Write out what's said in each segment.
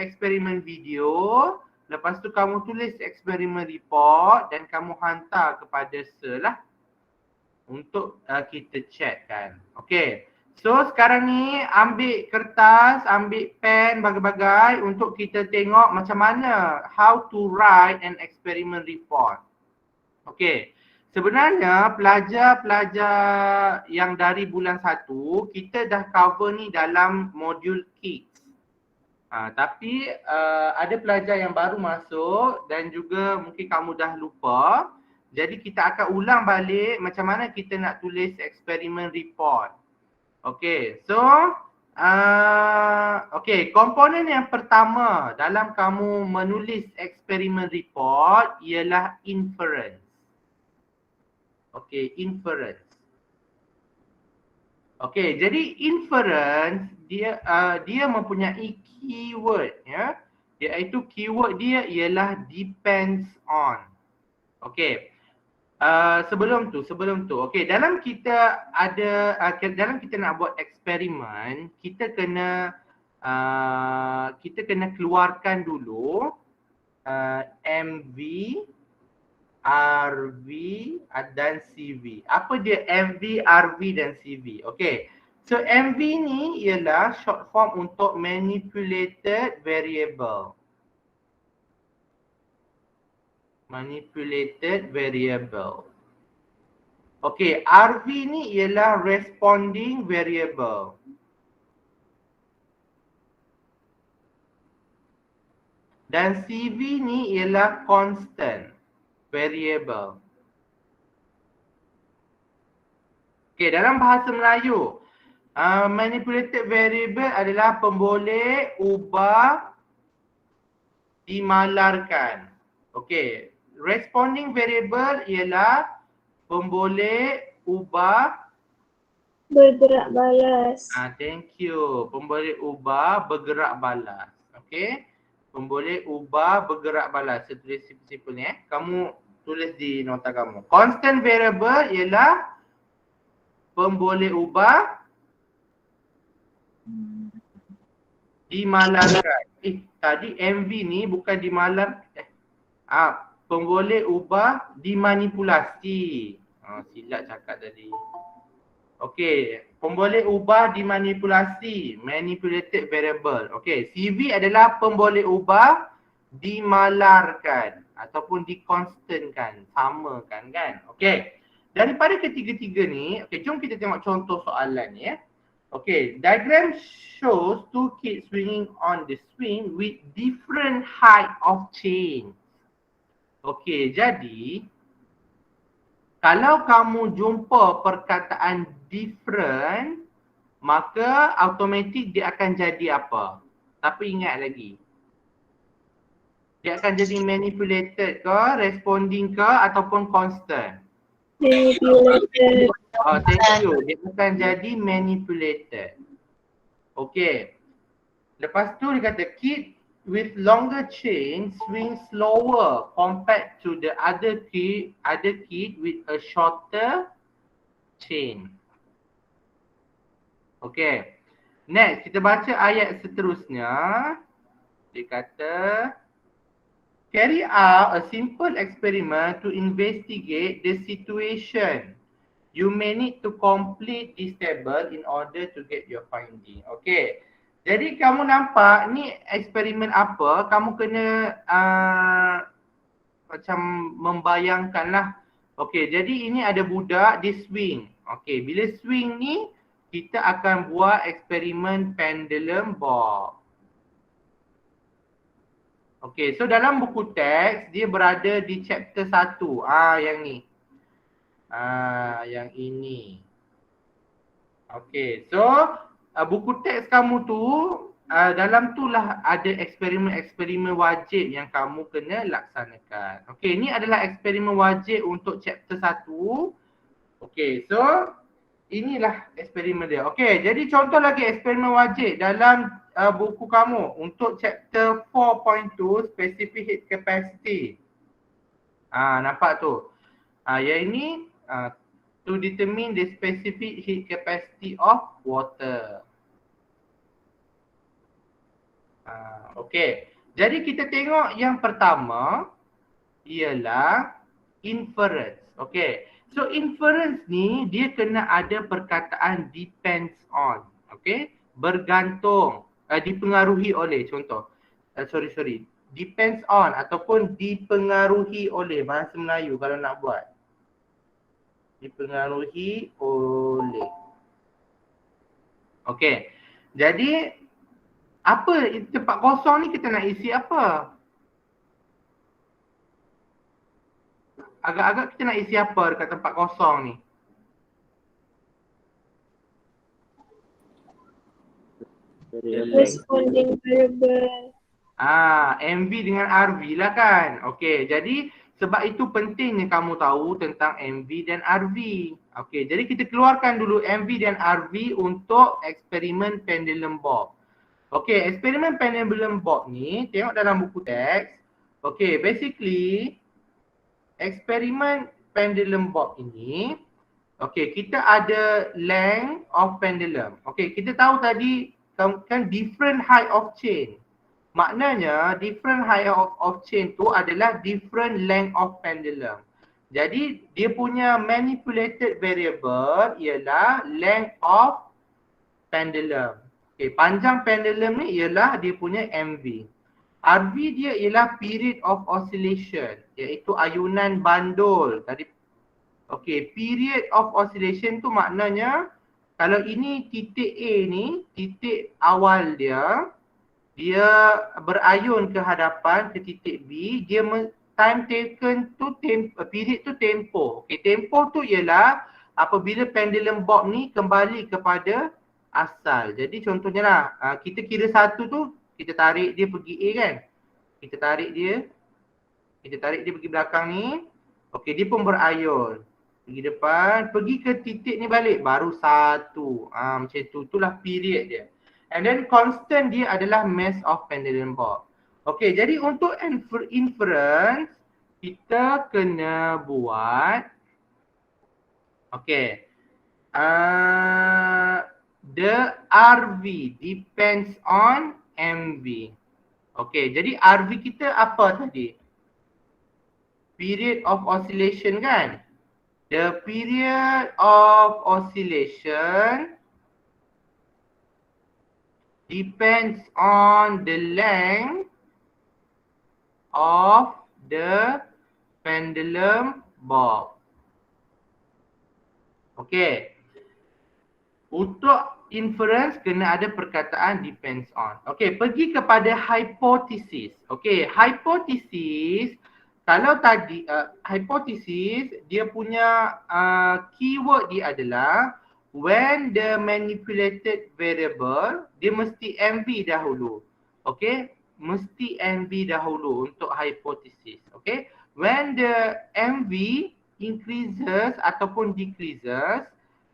eksperimen video, lepas tu kamu tulis eksperimen report dan kamu hantar kepada Sir lah untuk kita check kan. Okay. So sekarang ni ambil kertas, ambil pen, bagai-bagai untuk kita tengok macam mana how to write an experiment report. Okay. Sebenarnya pelajar-pelajar yang dari bulan 1 kita dah cover ni dalam modul KICS. Tapi ada pelajar yang baru masuk dan juga mungkin kamu dah lupa. Jadi kita akan ulang balik macam mana kita nak tulis eksperimen report. Okay, so komponen yang pertama dalam kamu menulis eksperimen report ialah inference. Okay, inference. Okay, jadi inference dia mempunyai keyword ya. Iaitu keyword dia ialah depends on. Okay. Sebelum tu. Okay, dalam kita nak buat eksperimen, kita kena keluarkan dulu MV, RV dan CV. Apa dia MV, RV dan CV? Okay. So MV ni ialah short form untuk manipulated variable. Manipulated variable. Okay, RV ni ialah responding variable. Dan CV ni ialah constant variable. Okay, dalam bahasa Melayu, manipulated variable adalah pemboleh ubah dimalarkan. Okay, responding variable ialah pemboleh ubah bergerak balas. Thank you. Pemboleh ubah bergerak balas. Okay. Pemboleh ubah bergerak balas. Saya tulis simple ni Kamu tulis di nota kamu. Constant variable ialah pemboleh ubah dimalarkan. Tadi MV ni bukan dimalar. Pemboleh ubah dimanipulasi. Silap cakap tadi. Okey, pemboleh ubah dimanipulasi, manipulated variable. Okey, CV adalah pemboleh ubah dimalarkan ataupun dikonstantkan, samakan kan. Okey. Daripada ketiga-tiga ni, okey, jom kita tengok contoh soalan ni ya. Okey, diagram shows two kids swinging on the swing with different height of chain. Okey, jadi kalau kamu jumpa perkataan different, maka automatik dia akan jadi apa? Tapi ingat lagi. Dia akan jadi manipulated ke, responding ke ataupun constant? Manipulated. Thank you. Dia akan jadi manipulated. Okay. Lepas tu dia kata kid with longer chain swing slower compared to the other kid with a shorter chain. Okay. Next, kita baca ayat seterusnya. Dia kata, carry out a simple experiment to investigate the situation. You may need to complete this table in order to get your finding. Okay. Jadi kamu nampak ni eksperimen apa, kamu kena macam membayangkan lah. Okay, jadi ini ada budak dia swing. Okay, bila swing ni kita akan buat eksperimen pendulum bob. Okay, so dalam buku teks dia berada di chapter 1. Yang ni. Yang ini. Okay, so buku teks kamu tu dalam tu lah ada eksperimen-eksperimen wajib yang kamu kena laksanakan. Okay, ni adalah eksperimen wajib untuk chapter 1. Okay, so inilah eksperimen dia. Okay, jadi contoh lagi eksperimen wajib dalam buku kamu untuk chapter 4.2 specific heat capacity. Nampak tu. Yang ini to determine the specific heat capacity of water. Okey. Jadi kita tengok yang pertama ialah inference. Okey. So inference ni dia kena ada perkataan depends on. Okey. Bergantung, dipengaruhi oleh, contoh. Sorry. Depends on ataupun dipengaruhi oleh, bahasa Melayu kalau nak buat. Dipengaruhi oleh. Okey. Jadi apa tempat kosong ni kita nak isi apa? Agak-agak kita nak isi apa dekat tempat kosong ni? Responding variable. MV dengan RV lah kan. Okey, jadi sebab itu pentingnya kamu tahu tentang MV dan RV. Okey, jadi kita keluarkan dulu MV dan RV untuk eksperimen pendulum bob. Okey, eksperimen pendulum bob ni tengok dalam buku teks. Okey, basically eksperimen pendulum bob ini, okey, kita ada length of pendulum. Okey, kita tahu tadi kan different height of chain. Maknanya different height of chain tu adalah different length of pendulum. Jadi dia punya manipulated variable ialah length of pendulum. Okay, panjang pendulum ni ialah dia punya MV. RV dia ialah period of oscillation, iaitu ayunan bandul. Okay, period of oscillation tu maknanya kalau ini titik A ni, titik awal dia berayun ke hadapan ke titik B, dia time taken tu period tu tempoh. Okay, tempoh tu ialah apabila pendulum bob ni kembali kepada asal. Jadi contohnya lah, kita kira satu tu, kita tarik dia pergi A kan. Kita tarik dia pergi belakang ni. Okay, dia pun berayun. Pergi depan, pergi ke titik ni balik, baru satu. Macam tu, itulah period dia. And then constant dia adalah mass of pendulum bob. Okay, jadi untuk inference, kita kena buat, okay, the RV depends on MV. Okay, jadi RV kita apa tadi? Period of oscillation kan? The period of oscillation depends on the length of the pendulum bob. Okay. Untuk inference kena ada perkataan depends on. Okay, pergi kepada hypothesis. Okay, hypothesis, kalau tadi hypothesis dia punya keyword dia adalah when the manipulated variable, dia mesti MV dahulu. Okay, mesti MV dahulu untuk hypothesis. Okay, when the MV increases ataupun decreases,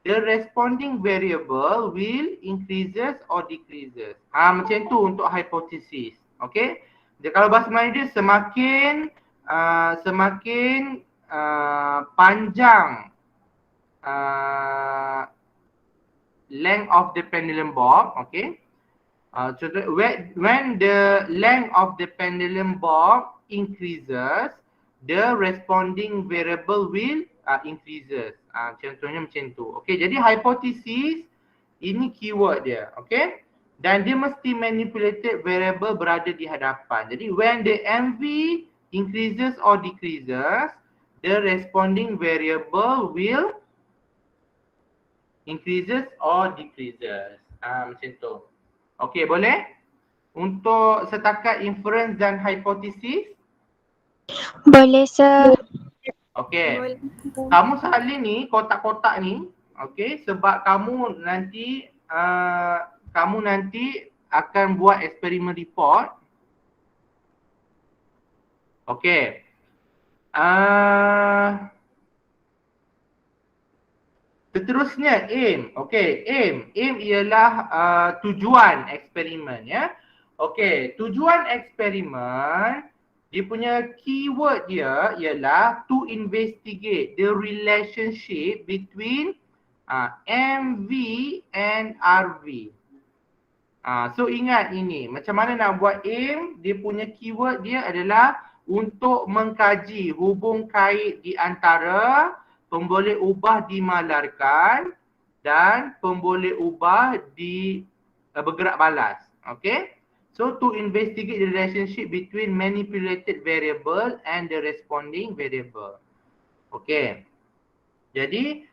the responding variable will increases or decreases. Macam tu untuk hypothesis. Okay, jadi kalau bahasa Melayu dia semakin panjang length of the pendulum bob, okay. So when the length of the pendulum bob increases, the responding variable will increases. Contohnya macam tu. Okay, jadi hypothesis ini keyword dia, okay. Dan dia mesti manipulated variable berada di hadapan. Jadi when the MV increases or decreases, the responding variable will increases or decreases. Macam tu. Okey, boleh? Untuk setakat inference dan hypothesis? Boleh, sir. Okey. Kamu salin ni, kotak-kotak ni, okey, sebab kamu nanti akan buat eksperimen report. Okey. Seterusnya aim. Okey, aim. Aim ialah tujuan eksperimen ya. Okey, tujuan eksperimen dia punya keyword dia ialah to investigate the relationship between MV and RV. So ingat ini, macam mana nak buat aim, dia punya keyword dia adalah untuk mengkaji hubung kait di antara pemboleh ubah dimalarkan dan pemboleh ubah di bergerak balas. Okay. So to investigate the relationship between manipulated variable and the responding variable. Okay. Jadi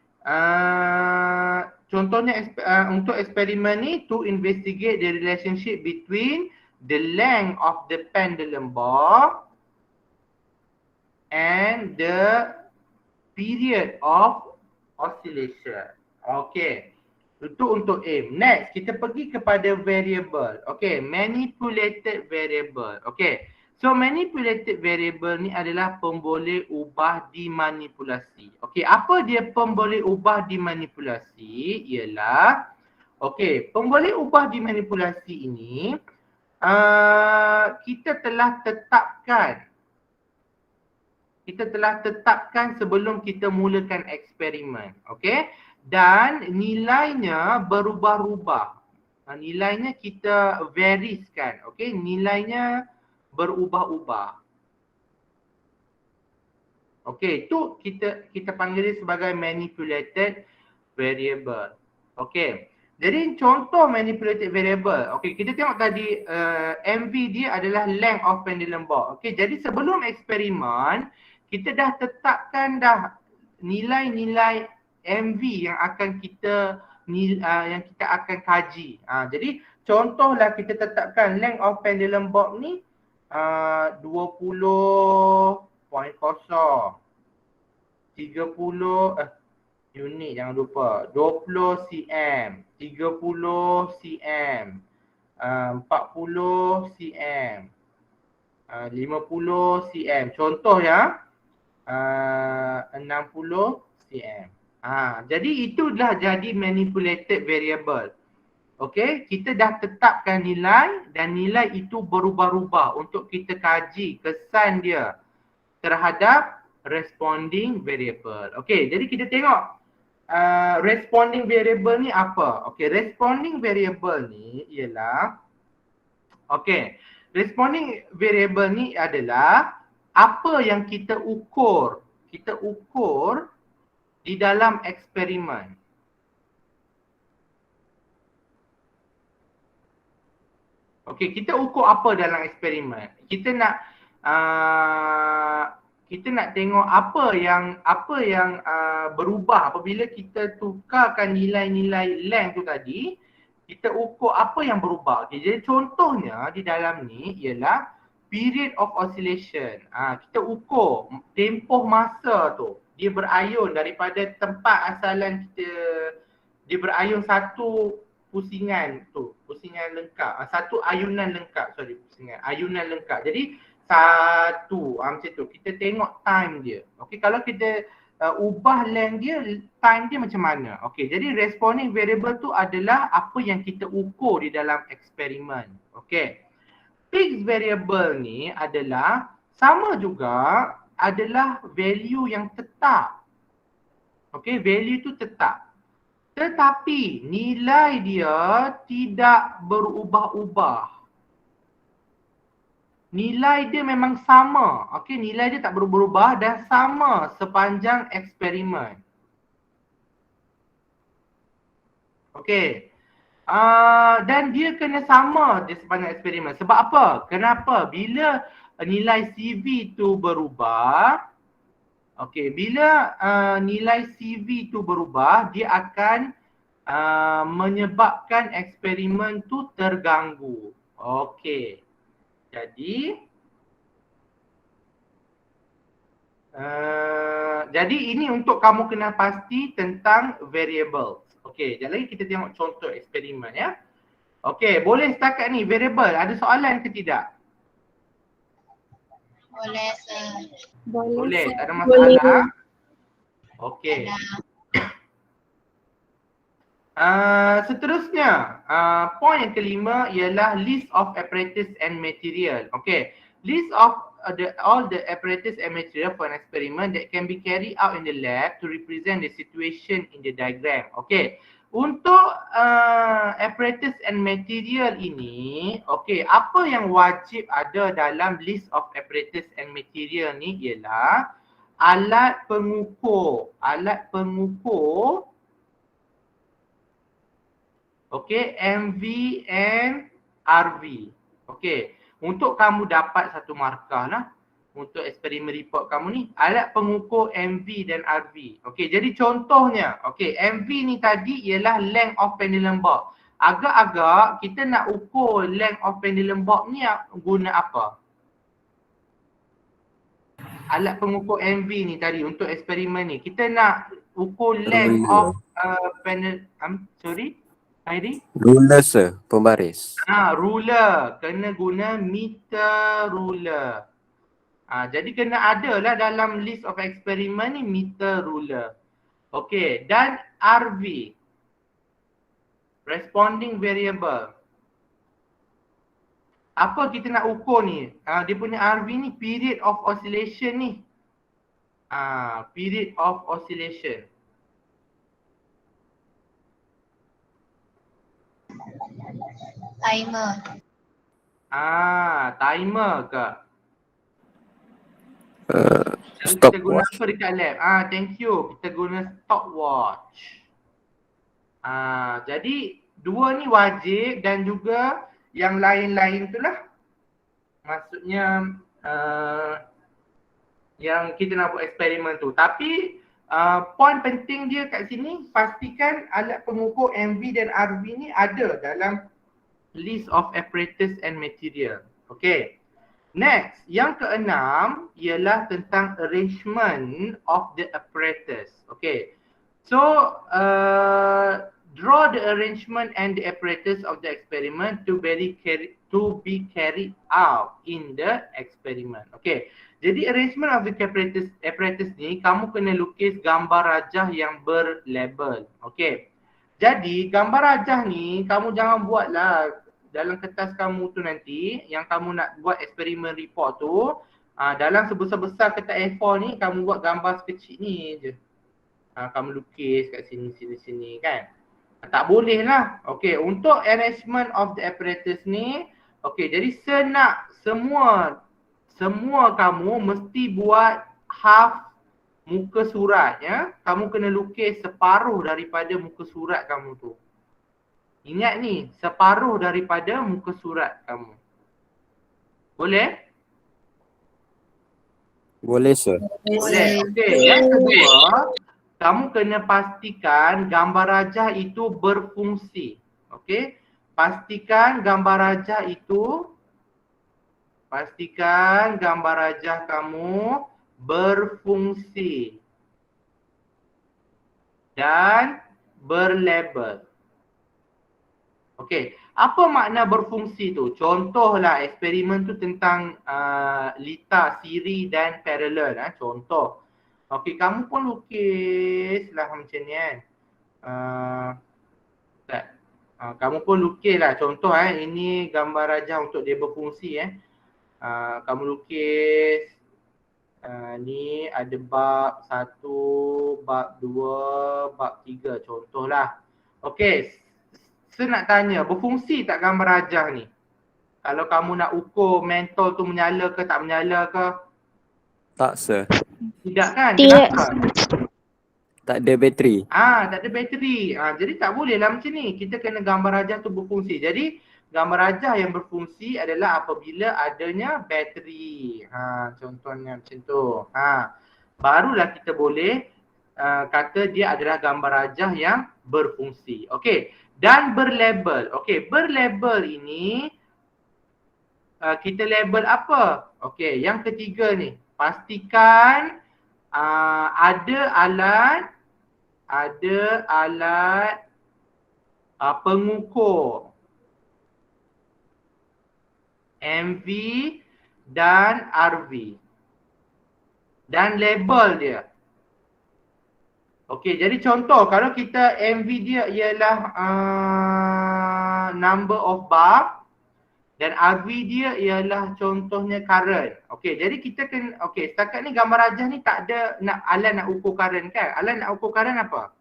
contohnya untuk eksperimen ni, to investigate the relationship between the length of the pendulum bob and the period of oscillation. Okay. Itu untuk aim. Next, kita pergi kepada variable. Okay, manipulated variable. Okay. So manipulated variable ni adalah pemboleh ubah dimanipulasi. Okay, apa dia pemboleh ubah dimanipulasi? Ialah, okay, pemboleh ubah dimanipulasi ini kita telah tetapkan sebelum kita mulakan eksperimen. Okay, dan nilainya berubah-ubah. Nilainya kita varies kan. Okay, nilainya berubah-ubah. Okay, itu kita panggil dia sebagai manipulated variable. Okay, jadi contoh manipulated variable. Okay, kita tengok tadi MV dia adalah length of pendulum bob. Okay, jadi sebelum eksperimen kita dah tetapkan dah nilai-nilai MV yang akan kita akan kaji. Jadi contohlah kita tetapkan length of pendulum bob ni 20.0, 30 unit, jangan lupa, 20 cm, 30 cm, 40 cm, 50 cm. Contoh ya, 60 cm. Jadi itulah jadi manipulated variable. Okay, kita dah tetapkan nilai dan nilai itu berubah-ubah untuk kita kaji kesan dia terhadap responding variable. Okay, jadi kita tengok responding variable ni apa. Okay, responding variable ni ialah, okay, responding variable ni adalah apa yang kita ukur di dalam eksperimen. Okey, kita ukur apa dalam eksperimen? Kita nak tengok apa yang berubah apabila kita tukarkan nilai-nilai length tu tadi, kita ukur apa yang berubah. Okey, jadi contohnya di dalam ni ialah period of oscillation. Kita ukur tempoh masa tu. Dia berayun daripada tempat asalan kita, dia berayun satu pusingan tu, pusingan lengkap, satu ayunan lengkap, ayunan lengkap. Jadi satu, macam tu, kita tengok time dia. Okey, kalau kita ubah length dia, time dia macam mana. Okey, jadi responding variable tu adalah apa yang kita ukur di dalam eksperimen. Okey, fixed variable ni adalah sama juga, adalah value yang tetap. Okey, value tu tetap. Tetapi nilai dia tidak berubah-ubah. Nilai dia memang sama. Okey, nilai dia tak berubah-ubah dan sama sepanjang eksperimen. Okey. Dan dia kena sama di sepanjang eksperimen. Sebab apa? Kenapa? Bila nilai CV tu berubah, okey, bila nilai CV tu berubah, dia akan menyebabkan eksperimen tu terganggu. Okey. Jadi ini untuk kamu kena pasti tentang variable. Okey, sekejap lagi kita tengok contoh eksperimen ya. Okey, boleh setakat ni variable. Ada soalan ke tidak? Boleh, sir. Boleh, tak ada masalah. Okey. Seterusnya, point yang kelima ialah list of apparatus and material. Okay, list of all the apparatus and material for an experiment that can be carried out in the lab to represent the situation in the diagram. Okay, Untuk apparatus and material ini, okey, apa yang wajib ada dalam list of apparatus and material ni ialah alat pengukur. Alat pengukur, okey, MV and RV. Okey, untuk kamu dapat satu markah lah untuk eksperimen report kamu ni, alat pengukur MV dan RV. Okey, jadi contohnya, okey, MV ni tadi ialah length of pendulum bob. Agak-agak kita nak ukur length of pendulum bob ni guna apa? Alat pengukur MV ni tadi untuk eksperimen ni, kita nak ukur length of pendulum, sorry, Heidi? Ruler sir, pembaris. Ruler, kena guna meter ruler. Jadi kena ada lah dalam list of eksperimen ni meter ruler. Okey, dan RV, responding variable. Apa kita nak ukur ni? Dia punya RV ni period of oscillation ni. Period of oscillation. Timer. Timer ke? Kita guna apa dekat lab? Thank you. Kita guna stopwatch. Jadi dua ni wajib dan juga yang lain-lain tu lah. Maksudnya yang kita nak buat eksperimen tu. Tapi poin penting dia kat sini, pastikan alat pengukur MV dan RV ni ada dalam list of apparatus and material. Okay. Next, yang keenam ialah tentang arrangement of the apparatus. Okay. So, draw the arrangement and the apparatus of the experiment to be carried out in the experiment. Okay. Jadi arrangement of the apparatus ni, kamu kena lukis gambar rajah yang berlabel. Okay. Jadi gambar rajah ni kamu jangan buatlah dalam kertas kamu tu nanti, yang kamu nak buat eksperimen report tu, dalam sebesar-besar kertas A4 ni kamu buat gambar sekecil ni je. Kamu lukis kat sini kan. Tak boleh lah. Okay, untuk arrangement of the apparatus ni, okay, jadi semua kamu mesti buat half muka surat ya. Kamu kena lukis separuh daripada muka surat kamu tu. Ingat ni, separuh daripada muka surat kamu. Boleh? Boleh sir. Boleh. Okey, yang kedua, kamu kena pastikan gambar rajah itu berfungsi. Okey? Pastikan gambar rajah kamu berfungsi dan berlabel. Okey, apa makna berfungsi tu? Contohlah eksperimen tu tentang lita, siri dan parallel. Contoh. Okey, kamu pun lukis lah macam ni kan. Kamu pun lukis lah contoh ini gambar rajah untuk dia berfungsi kamu lukis ni ada bab 1, bab 2, bab 3 contohlah. Okey. Saya nak tanya, berfungsi tak gambar rajah ni? Kalau kamu nak ukur mentol tu menyala ke tak menyala ke? Tak sir. Tidak kan? Tidak. Kenapa? Tak ada bateri. Tak ada bateri. Jadi tak boleh lah macam ni. Kita kena gambar rajah tu berfungsi. Jadi gambar rajah yang berfungsi adalah apabila adanya bateri. Contohnya macam tu. Barulah kita boleh kata dia adalah gambar rajah yang berfungsi. Okey. Dan berlabel. Okey, berlabel ini kita label apa? Okey, yang ketiga ni. Pastikan ada alat pengukur MV dan RV. Dan label dia. Okey, jadi contoh kalau kita MV dia ialah number of bar dan RV dia ialah contohnya current. Okey, jadi kita kena setakat ni gambar rajah ni tak ada alat nak ukur current kan? Alat nak ukur current apa?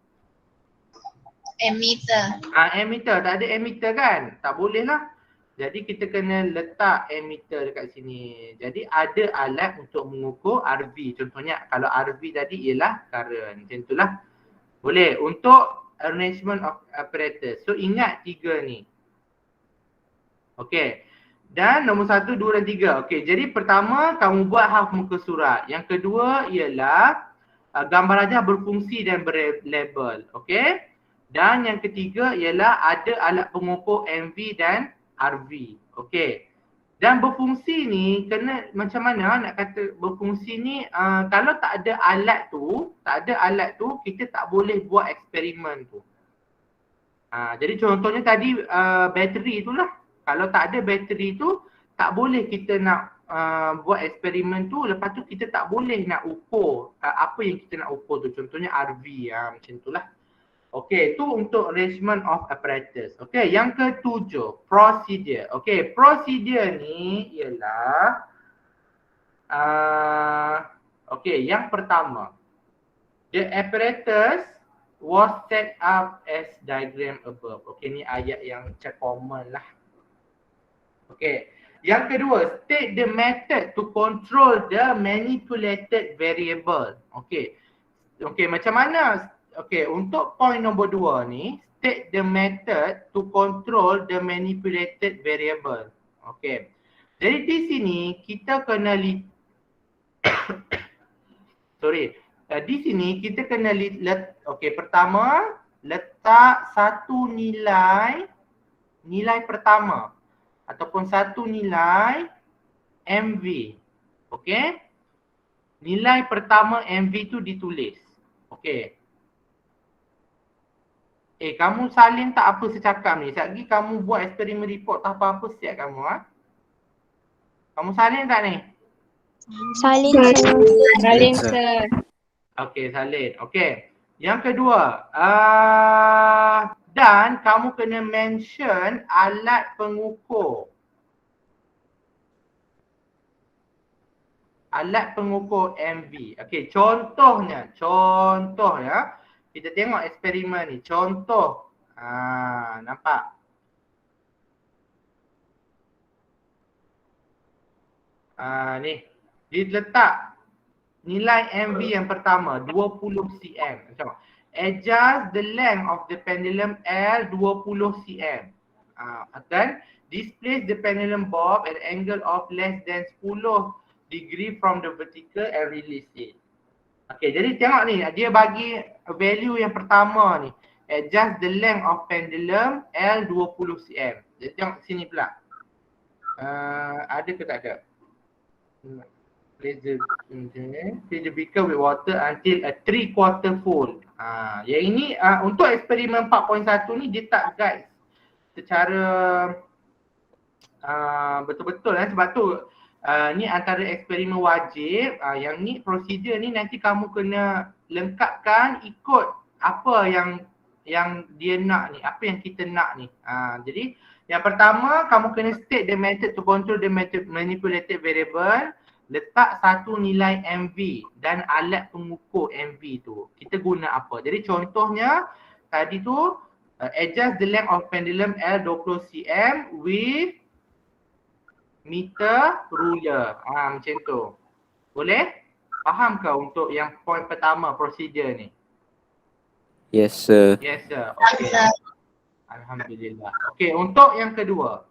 Emitter. Emitter, tak ada emitter kan? Tak boleh lah. Jadi kita kena letak emitter dekat sini. Jadi ada alat untuk mengukur RV. Contohnya kalau RV tadi ialah current. Macam itulah. Boleh. Untuk arrangement of apparatus. So ingat 3 ni. Okey. Dan nombor 1, 2 dan 3. Okey. Jadi pertama kamu buat half muka surat. Yang kedua ialah gambar rajah berfungsi dan berlabel. Okey. Dan yang ketiga ialah ada alat pengukur MV dan RV. Okey. Dan berfungsi ni kena macam mana nak kata berfungsi ni kalau tak ada alat tu, kita tak boleh buat eksperimen tu. Jadi contohnya tadi bateri itulah. Kalau tak ada bateri tu tak boleh kita nak buat eksperimen tu, lepas tu kita tak boleh nak ukur apa yang kita nak ukur tu. Contohnya RV macam itulah. Okey, tu untuk arrangement of apparatus. Okey, yang ketujuh, procedure. Okey, procedure ni ialah okey, yang pertama, the apparatus was set up as diagram above. Okey, ni ayat yang macam common lah. Okey, yang kedua, state the method to control the manipulated variable. Okey. Okey, macam mana? Okey, untuk point nombor 2 ni, state the method to control the manipulated variable. Okey. Jadi di sini kita kena di sini kita kena okey, pertama letak satu nilai pertama ataupun satu nilai MV. Okey. Nilai pertama MV tu ditulis. Okey. Kamu salin tak apa secakap ni? Sekejap lagi kamu buat eksperimen report tak apa-apa siap kamu Kamu salin tak ni? Salin. Salin sir. Okey, salin. Okey. Yang kedua, dan kamu kena mention alat pengukur. Alat pengukur MV. Okey, contohnya kita tengok eksperimen ni. Contoh. Nampak? Ni. Diletak nilai MV yang pertama 20 cm. Macam adjust the length of the pendulum L 20 cm. Dan displace the pendulum bob at angle of less than 10 degree from the vertical and release it. Okey, jadi tengok ni, dia bagi value yang pertama ni. Adjust the length of pendulum L 20 cm. Jadi tengok sini pula. Ada ke tak ada? Place the beaker with water until a 3/4 full. Yang ini untuk eksperimen 4.1 ni dia tak guide secara betul-betul sebab tu ni antara eksperimen wajib. Yang ni prosedur ni nanti kamu kena lengkapkan ikut apa yang dia nak ni, apa yang kita nak ni. Jadi yang pertama kamu kena state the method to control the manipulated variable. Letak satu nilai MV dan alat pengukur MV tu. Kita guna apa? Jadi contohnya tadi tu adjust the length of pendulum L 20 cm with meter ruler. Macam tu. Boleh? Faham ke untuk yang point pertama prosedur ni? Yes, sir. Yes, sir. Okay. Alhamdulillah. Okay, untuk yang kedua.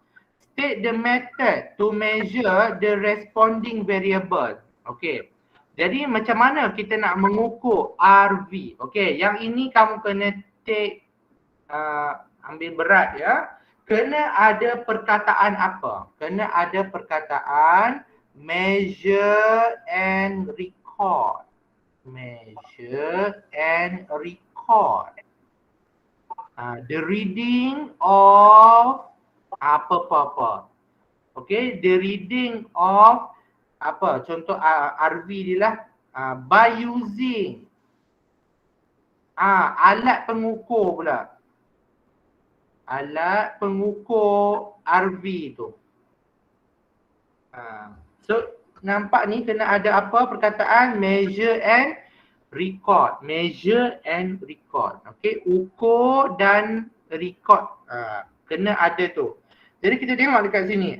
State the method to measure the responding variable. Okay. Jadi macam mana kita nak mengukur RV? Okay, yang ini kamu kena take, ambil berat ya. Kena ada perkataan apa? Kena ada perkataan measure and record. Measure and record. The reading of apa-apa. Okay, the reading of apa? Contoh RV dia lah. By using alat pengukur pula. Alat pengukur RV tu. So nampak ni kena ada apa perkataan measure and record. Measure and record. Okay, ukur dan record. Kena ada tu. Jadi kita tengok dekat sini.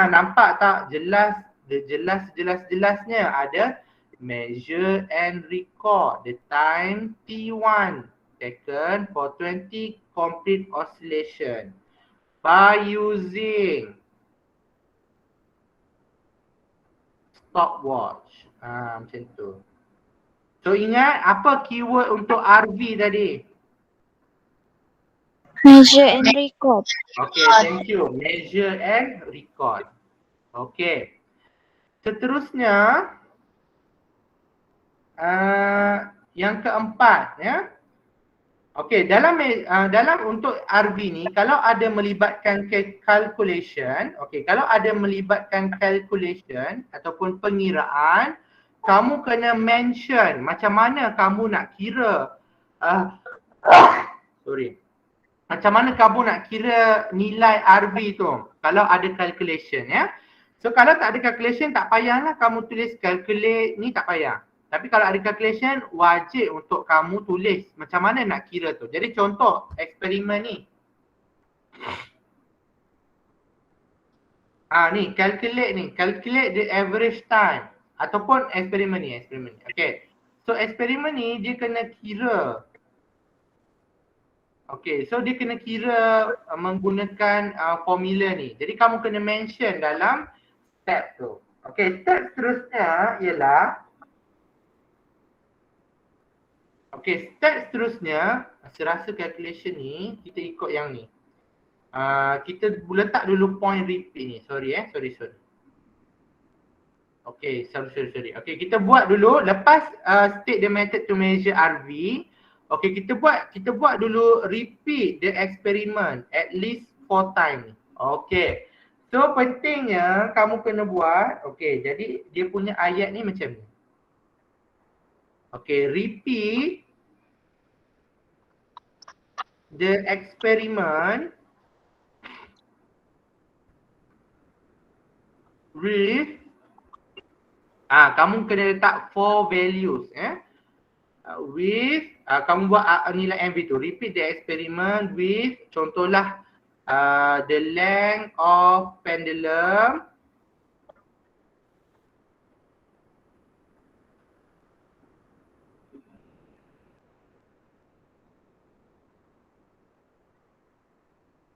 Nampak tak jelas-jelasnya ada measure and record the time T1 taken for 20 complete oscillation by using stopwatch. Macam tu. So ingat apa keyword untuk RV tadi? Measure and record. Okay, thank you. Measure and record. Okay. Seterusnya, yang keempat, ya. Okay, dalam untuk RV ni, kalau ada melibatkan calculation, okay, kalau ada melibatkan calculation ataupun pengiraan, kamu kena mention macam mana kamu nak kira, macam mana kamu nak kira nilai RV tu kalau ada calculation, ya. So kalau tak ada calculation tak payahlah kamu tulis calculate ni, tak payah. Tapi kalau ada calculation wajib untuk kamu tulis macam mana nak kira tu. Jadi contoh eksperimen ni. Ni calculate the average time ataupun eksperimen ni. Okay. So eksperimen ni dia kena kira. Okay, so dia kena kira menggunakan formula ni. Jadi kamu kena mention dalam step tu. Okay, step seterusnya ialah, okay, step seterusnya, serasa calculation ni, kita ikut yang ni. Kita letak dulu point repeat ni. Sorry. Okay, sorry. Okay, kita buat dulu, lepas state the method to measure RV. Okay, kita buat dulu repeat the experiment at least 4 times. Okay. So pentingnya kamu kena buat, okay, jadi dia punya ayat ni macam ni. Okay, repeat the experiment with, kamu kena letak 4 values, with, kamu buat nilai MV tu, repeat the experiment with, contohlah the length of pendulum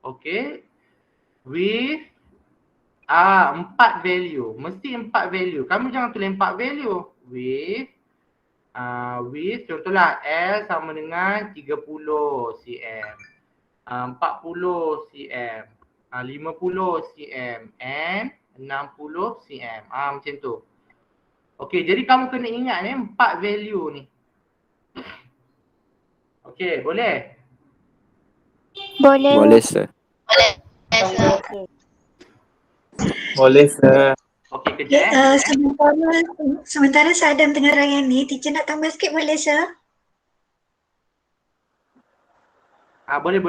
okay, with 4 value, mesti 4 value. Kamu jangan tulis 4 value. With contohlah L sama dengan 30 cm, 40 cm, 50 cm and 60 cm. Macam tu. Okay, jadi kamu kena ingat ni 4 value ni. Okay, boleh? Boleh, sir. Boleh, sir. Okay, kejap. Sementara Sadam tengah rayan ni, teacher nak tambah sikit boleh, sir? Boleh.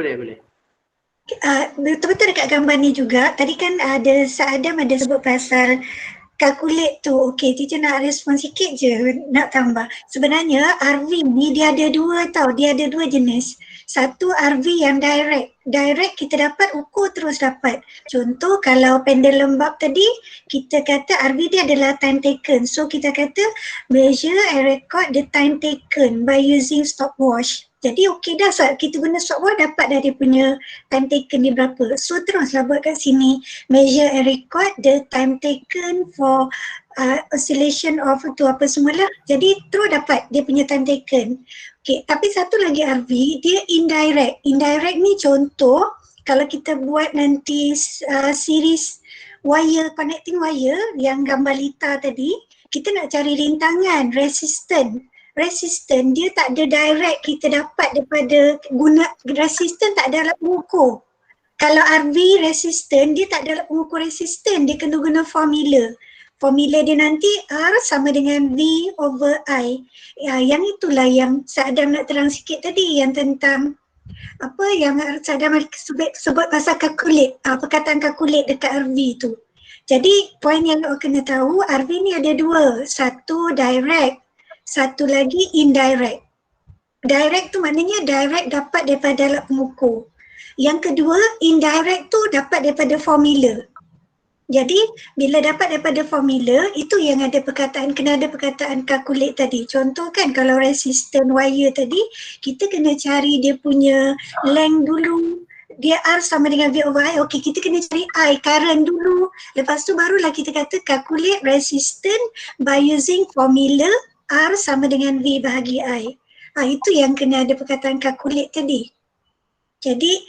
Betul-betul dekat gambar ni juga, tadi kan ada Sadam ada sebut pasal calculate tu. Okay, teacher nak respon sikit je, nak tambah. Sebenarnya RV ni dia ada dua tau, dia ada dua jenis. Satu RV yang direct. Direct kita dapat ukur terus dapat. Contoh kalau pendulum bulb tadi, kita kata RV dia adalah time taken. So kita kata measure and record the time taken by using stopwatch. Jadi okey dah, saat kita guna stopwatch dapat dah dia punya time taken dia berapa. So teruslah buat kat sini, measure and record the time taken for oscillation of tu apa semualah. Jadi terus dapat dia punya time taken. Okay, tapi satu lagi RV, dia indirect. Indirect ni contoh, kalau kita buat nanti series wire, connecting wire yang gambar Lita tadi, kita nak cari rintangan, resistant. Resistant dia tak ada direct kita dapat daripada guna, resistant tak ada alat pengukur. Kalau RV resistant, dia tak ada alat pengukur resistant, dia kena guna formula. Formula dia nanti R sama dengan V over I. Yang itulah yang Sadam nak terang sikit tadi, yang tentang apa yang Sadam sebut pasal calculate, perkataan calculate dekat RV tu. Jadi poin yang awak kena tahu, RV ni ada dua. Satu direct, satu lagi indirect. Direct tu maknanya direct dapat daripada alat pengukur. Yang kedua, indirect tu dapat daripada formula. Jadi bila dapat daripada formula, itu yang ada perkataan, kena ada perkataan calculate tadi. Contoh kan kalau resistant wire tadi, kita kena cari dia punya length dulu. Dia R sama dengan V over I. Okey, kita kena cari I, current dulu. Lepas tu barulah kita kata calculate resistant by using formula R sama dengan V bahagi I. Itu yang kena ada perkataan calculate tadi. Jadi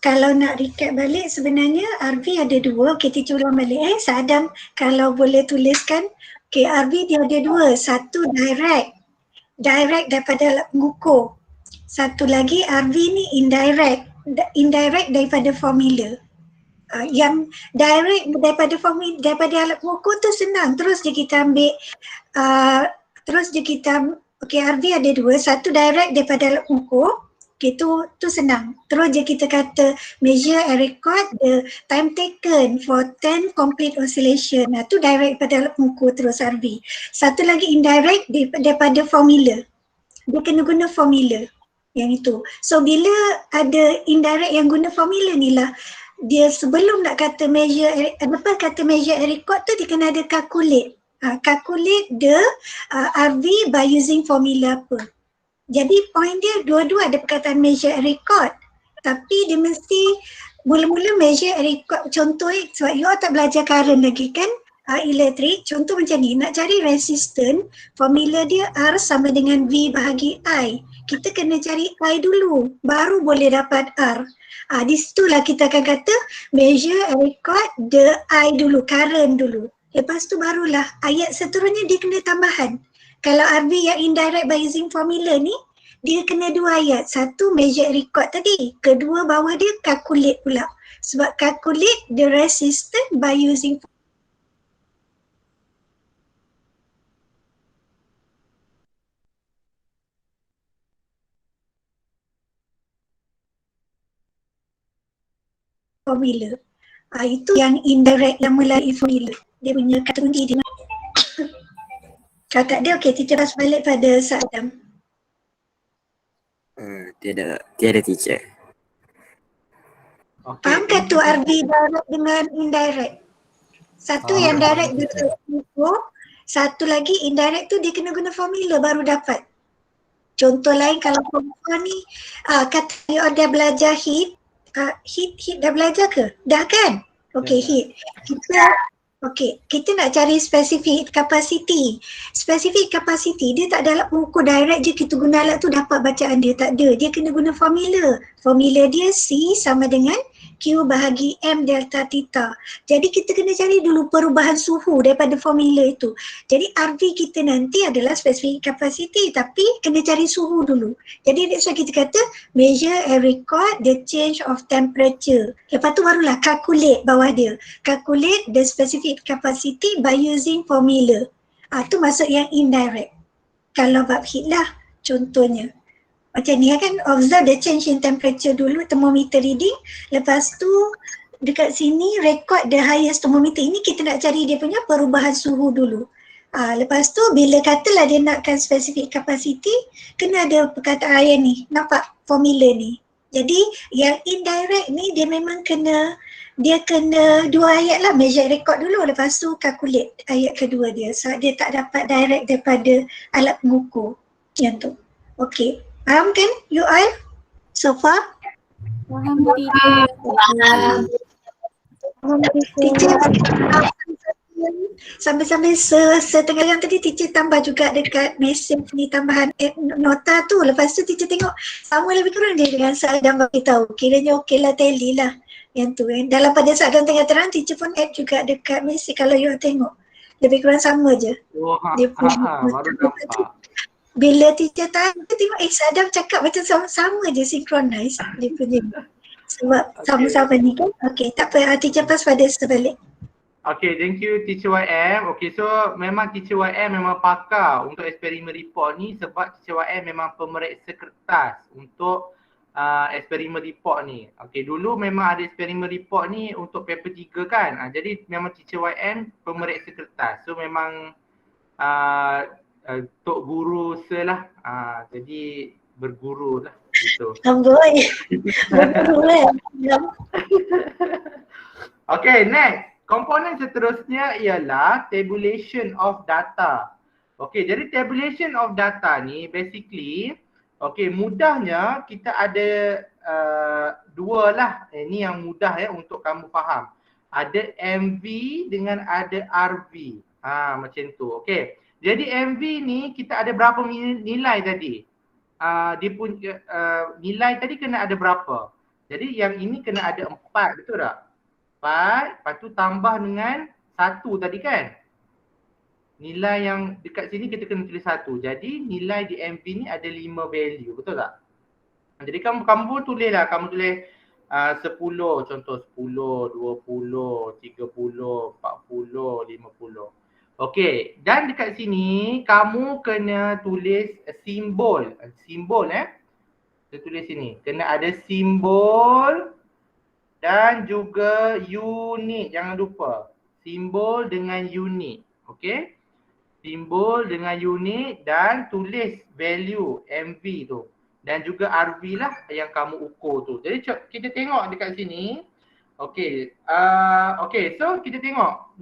kalau nak recap balik sebenarnya RV ada dua. Okay, teacher ulang balik Sadam kalau boleh tuliskan. Okay, RV dia ada dua. Satu direct daripada alat pengukur. Satu lagi RV ni indirect daripada formula. Yang direct daripada formula, daripada alat pengukur tu senang. Terus je kita ambil RV ada dua. Satu direct daripada alat pengukur. Okay, tu senang. Terus je kita kata measure and record the time taken for 10 complete oscillation. Tu direct pada alat pengukur terus RV. Satu lagi indirect daripada formula. Dia kena guna formula yang itu. So bila ada indirect yang guna formula ni lah, dia sebelum nak kata measure, lepas kata measure and record tu dia kena ada calculate. Calculate the RV by using formula apa. Jadi point dia dua-dua ada perkataan measure and record. Tapi dia mesti mula-mula measure and record. Contoh sebab you all tak belajar current lagi kan, elektrik. Contoh macam ni, nak cari resistant, formula dia R sama dengan V bahagi I. Kita kena cari I dulu, baru boleh dapat R. Di situlah kita akan kata measure and record the I dulu, current dulu. Lepas tu barulah ayat seterusnya dia kena tambahan. Kalau RV yang indirect by using formula ni, dia kena dua ayat. Satu measure record tadi. Kedua bawah dia calculate pula. Sebab calculate the resistance by using formula. Itu yang indirect yang melalui formula. Dia punya kata kunci dia. Kakak dia okey, teacher pass balik pada Sadam. Tiada teacher. Okay. Faham kan tu RV direct dengan indirect? Satu yang direct dia ukur, satu lagi indirect tu dia kena guna formula baru dapat. Contoh lain kalau perempuan ni, kata you dah belajar heat dah belajar ke? Dah kan? Okey, heat. Kita nak cari specific capacity. Specific capacity dia tak ada alat pengukur direct je kita guna alat tu dapat bacaan dia, tak ada. Dia kena guna formula. Formula dia C sama dengan Q bahagi M delta theta. Jadi kita kena cari dulu perubahan suhu daripada formula itu. Jadi RV kita nanti adalah specific capacity tapi kena cari suhu dulu. Jadi that's why kita kata measure and record the change of temperature. Lepas tu barulah calculate bawah dia. Calculate the specific capacity by using formula. Tu maksud yang indirect. Kalau bab heat lah contohnya. Macam ni kan, observe the change in temperature dulu, thermometer reading. Lepas tu dekat sini record the highest thermometer. Ini kita nak cari dia punya perubahan suhu dulu. Lepas tu bila katalah dia nakkan specific capacity, kena ada perkataan yang ni, nampak formula ni. Jadi yang indirect ni dia memang kena dua ayat lah, measure record dulu, lepas tu calculate ayat kedua dia. So dia tak dapat direct daripada alat pengukur. Yang tu. Okay. Faham kan you all so far? Faham tidak? Teacher sambil-sambil setengah jam tadi teacher tambah juga dekat mesej ni tambahan nota tu. Lepas tu teacher tengok sama lebih kurang dia dengan Sadam bagi tahu. Kiranya okey lah, tally lah yang tu. Dalam pada Sadam tengah terang teacher pun add juga dekat mesej kalau you tengok. Lebih kurang sama je. Dia Baru nampak. Bila teacher tanya, tengok Sadam cakap macam sama je, synchronize dia punya. Sebab sama-sama ni kan. Okay, tak apa, teacher pass pada sebalik. Okay, thank you Teacher YM. Okay, so memang Teacher YM memang pakar untuk eksperimen report ni sebab Teacher YM memang pemeriksa kertas untuk eksperimen report ni. Okay, dulu memang ada eksperimen report ni untuk paper 3 kan. Jadi memang Teacher YM pemeriksa kertas. So memang Tok Guru Sir lah. Jadi berguru lah gitu. Amboi. Betul eh. Okay, next. Komponen seterusnya ialah tabulation of data. Okay, jadi tabulation of data ni basically, okay, mudahnya kita ada dua lah. Ini yang mudah ya untuk kamu faham. Ada MV dengan ada RV. Macam tu. Okay. Jadi MV ni kita ada berapa nilai tadi? Dia punya nilai tadi kena ada berapa? Jadi yang ini kena ada 4, betul tak? 4, lepas tu tambah dengan 1 tadi kan? Nilai yang dekat sini kita kena tulis 1. Jadi nilai di MV ni ada 5 value, betul tak? Jadi kamu pun tulis lah, kamu tulis 10, contoh 10, 20, 30, 40, 50. Okey, dan dekat sini kamu kena tulis simbol. Simbol kita tulis sini. Kena ada simbol dan juga unit, jangan lupa. Simbol dengan unit. Okey. Simbol dengan unit dan tulis value MV tu. Dan juga RV lah yang kamu ukur tu. Jadi kita tengok dekat sini. Okey. Okey, so kita tengok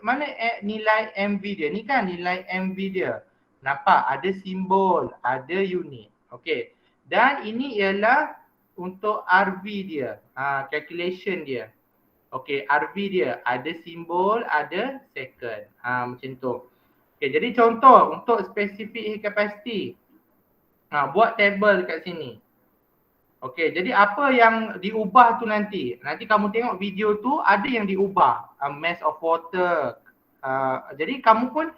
mana nilai MV dia. Ni kan nilai MV dia. Nampak ada simbol, ada unit. Okey. Dan ini ialah untuk RV dia. Calculation dia. Okey, RV dia ada simbol, ada second. Macam tu. Okey, jadi contoh untuk specific heat capacity. Buat table dekat sini. Okey, jadi apa yang diubah tu nanti? Nanti kamu tengok video tu ada yang diubah. Mass of water. Jadi kamu pun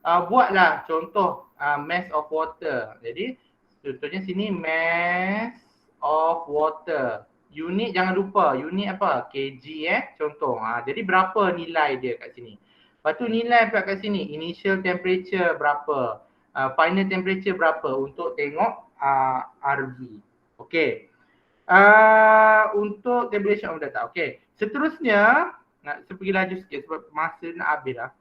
buatlah contoh mass of water. Jadi contohnya sini mass of water. Unit jangan lupa. Unit apa? kg contoh. Jadi berapa nilai dia kat sini? Lepas tu nilai pula kat sini. Initial temperature berapa? Final temperature berapa untuk tengok RV. Okey. Untuk tabulation of data. Okey. Seterusnya, nak pergi laju sikit sebab masa nak habis lah.